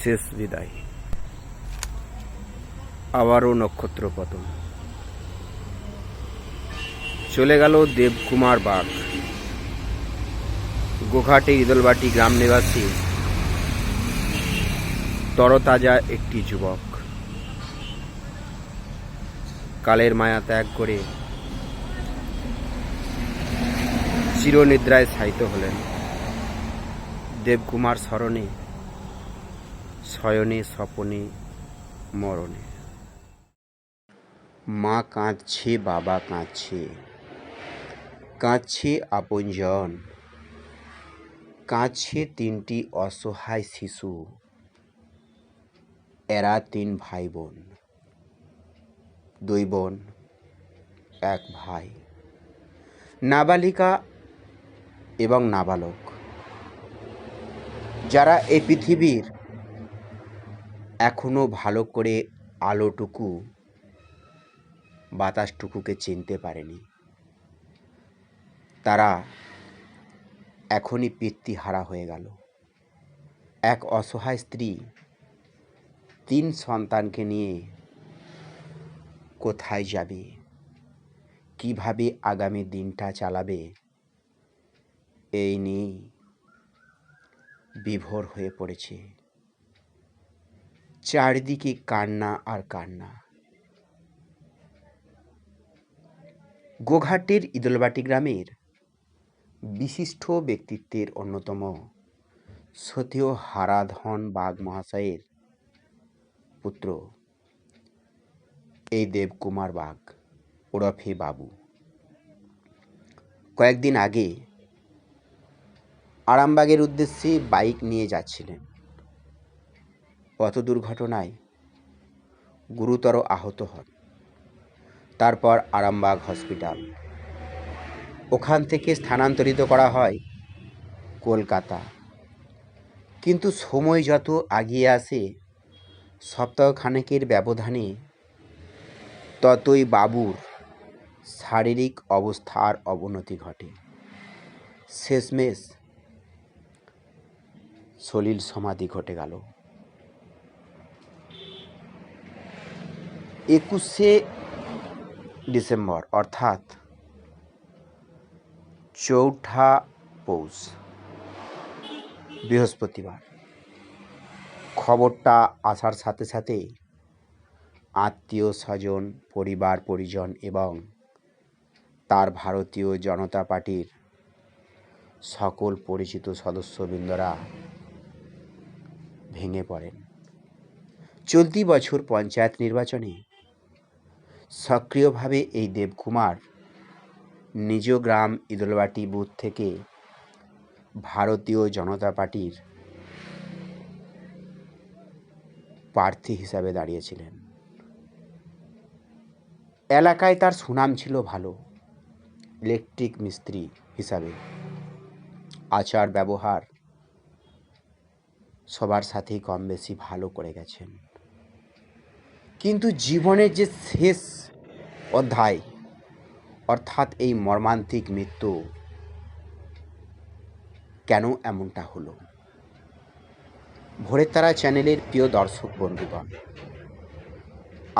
শেষ বিদায়, আবারও নক্ষত্র পতন। চলে গেল দেবকুমার বাগ, গোঘাটে ইদলবাটি গ্রাম নিবাসী তরতাজা একটি যুবক। কালের মায়া ত্যাগ করে চিরনিদ্রায় শায়িত হলেন। দেবকুমার স্মরণে, শয়নে, স্বপনে, মরণে। মা কাঁদছে, বাবা কাঁদছে, কাঁদছে আপনজন, কাঁদছে তিনটি অসহায় শিশু। এরা 3 ভাই বোন, 2 বোন, 1 ভাই, নাবালিকা এবং নাবালক, যারা এই পৃথিবীর এখনো ভালো করে আলোটুকু, বাতাসটুকুকে চিনতে পারেনি। তারা এখনই পিতৃহারা হয়ে গেল। এক অসহায় স্ত্রী 3 সন্তানকে নিয়ে কোথায় যাবে, কিভাবে আগামী দিনটা চালাবে, এই নিয়ে বিভোর হয়ে পড়েছে। চারিদিকে কান্না আর কান্না। গোঘাটের ইদলবাটি গ্রামের বিশিষ্ট ব্যক্তিত্বের অন্যতম সতীয় হারাধন বাগ মহাশয়ের পুত্র এই দেবকুমার বাগ ওরফে বাবু কয়েকদিন আগে আরামবাগের উদ্দেশ্যে বাইক নিয়ে যাচ্ছিলেন। পথ দুর্ঘটনায় গুরুতর আহত হন। তারপর আরামবাগ হসপিটাল, ওখান থেকে স্থানান্তরিত করা হয় কলকাতা। কিন্তু সময় যত এগিয়ে আসে, সপ্তাহখানেকের ব্যবধানে ততই বাবুর শারীরিক অবস্থার অবনতি ঘটে। শেষমেশ সলিল সমাধি ঘটে গেল। 21শে ডিসেম্বর অর্থাৎ 4ঠা পৌষ, বৃহস্পতিবার। খবরটা আসার সাথে সাথে আত্মীয় স্বজন, পরিবার পরিজন এবং তার ভারতীয় জনতা পার্টির সকল পরিচিত সদস্যবৃন্দরা ভেঙে পড়েন। চলতি বছর পঞ্চায়েত নির্বাচনে সক্রিয়ভাবে এই দেবকুমার নিজ গ্রাম ইদলবাটি বুথ থেকে ভারতীয় জনতা পার্টির প্রার্থী হিসাবে দাঁড়িয়েছিলেন। এলাকায় তার সুনাম ছিল ভালো, ইলেকট্রিক মিস্ত্রি হিসাবে। আচার ব্যবহার সবার সাথেই কম বেশি ভালো করে গেছেন। কিন্তু জীবনের যে শেষ অধ্যায়, অর্থাৎ এই মর্মান্তিক মৃত্যু, কেন এমনটা হলো? ভোরের তারা চ্যানেলের প্রিয় দর্শক বন্ধুগণ,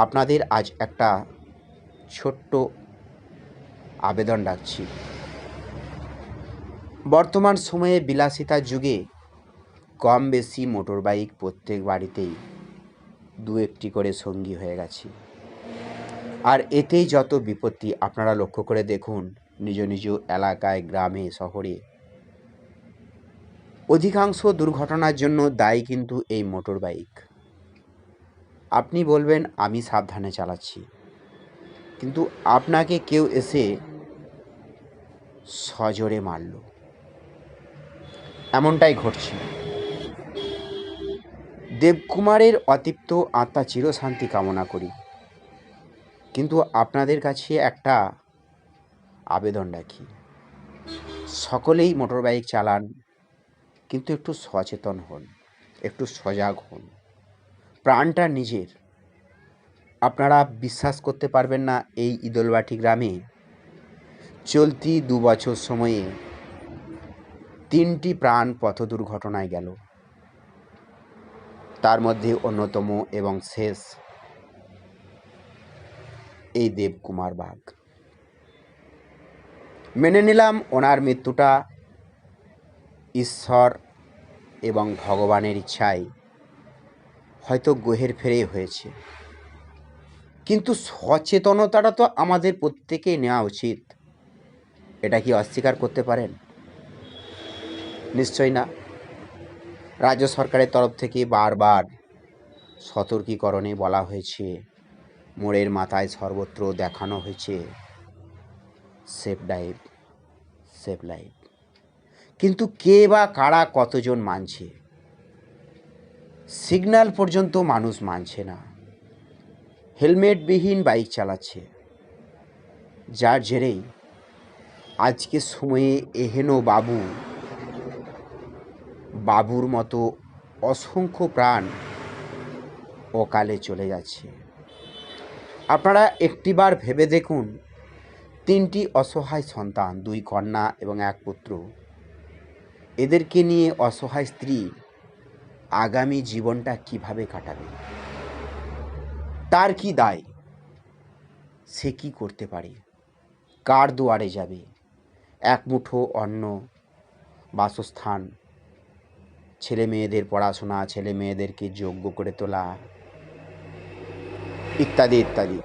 আপনাদের আজ একটা ছোট্ট আবেদন রাখছি। বর্তমান সময়ে বিলাসিতার যুগে কম বেশি মোটর বাইক প্রত্যেক বাড়িতেই 2-1টি করে সঙ্গী হয়ে গেছে। আর এতেই যত বিপত্তি আপনারা লক্ষ্য করে দেখুন, নিজ নিজ এলাকায়, গ্রামে, শহরে অধিকাংশ দুর্ঘটনার জন্য দায়ী কিন্তু এই মোটর বাইক। আপনি বলবেন আমি সাবধানে চালাচ্ছি, কিন্তু আপনাকে কেউ এসে সজোরে মারল, এমনটাই ঘটছে। দেবকুমারের অতৃপ্ত আত্মা চিরশান্তি কামনা করি। কিন্তু আপনাদের কাছে একটা আবেদন রাখি, সকলেই মোটর বাইক চালান, কিন্তু একটু সচেতন হন, একটু সজাগ হন। প্রাণটা নিজের। আপনারা বিশ্বাস করতে পারবেন না, এই ইদলবাটি গ্রামে চলতি 2 বছর সময়ে 3টি প্রাণ পথ দুর্ঘটনায় গেল। তার মধ্যে অন্যতম এবং শেষ এই দেবকুমার বাগ। মেনে নিলাম ওনার মৃত্যুটা ঈশ্বর এবং ভগবানের ইচ্ছায় হয়তো গ্রহের ফেরে হয়েছে, কিন্তু সচেতনতাটা তো আমাদের প্রত্যেকেই নেওয়া উচিত। এটা কি অস্বীকার করতে পারেন? নিশ্চয় না। রাজ্য সরকারের তরফ থেকে বারবার সতর্কীকরণে বলা হয়েছে, মোড়ের মাথায় সর্বত্র দেখানো হয়েছে সেফ ড্রাইভ, সেফ লাইফ, কিন্তু কে বা কারা কতজন মানছে? সিগন্যাল পর্যন্ত মানুষ মানছে না, হেলমেটবিহীন বাইক চালাচ্ছে, যার জেরেই আজকে সময়ে এহেন বাবুর মতো অসংখ্য প্রাণ অকালে চলে যাচ্ছে। আপনারা একটিবার ভেবে দেখুন, 3টি অসহায় সন্তান, 2 কন্যা এবং 1 পুত্র, এদেরকে নিয়ে অসহায় স্ত্রী আগামী জীবনটা কিভাবে কাটাবে? তার কি দায়? সে কি করতে পারে? কার দুয়ারে যাবে? এক মুঠো অন্ন, বাসস্থান, ছেলে মেয়েদের পড়াশোনা, ছেলে মেয়েদেরকে যোগ্য করে তোলা, ইত্যাদি ইত্যাদি।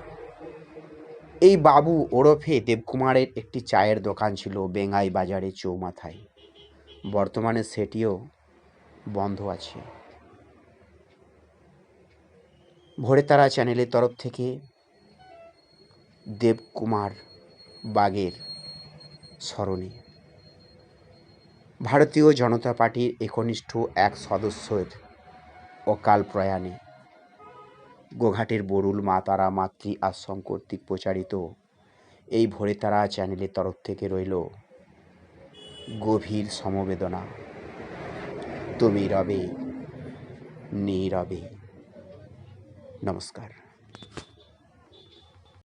এই বাবু ওরফে দেবকুমারের একটি চায়ের দোকান ছিল বেঙ্গাই বাজারে চৌমাথায়। বর্তমানে সেটিও বন্ধ আছে। ভোরে তারা চ্যানেলের তরফ থেকে দেবকুমার বাগের স্মরণে ভারতীয় জনতা পার্টির একনিষ্ঠ এক সদস্যের অকাল প্রয়াণে গোঘাটের বরুল মা তারা মাতৃ আশ্রম কর্তৃক প্রচারিত এই ভোরে তারা চ্যানেলের তরফ থেকে রইল গভীর সমবেদনা। তুমি রবে নীরবে। নমস্কার।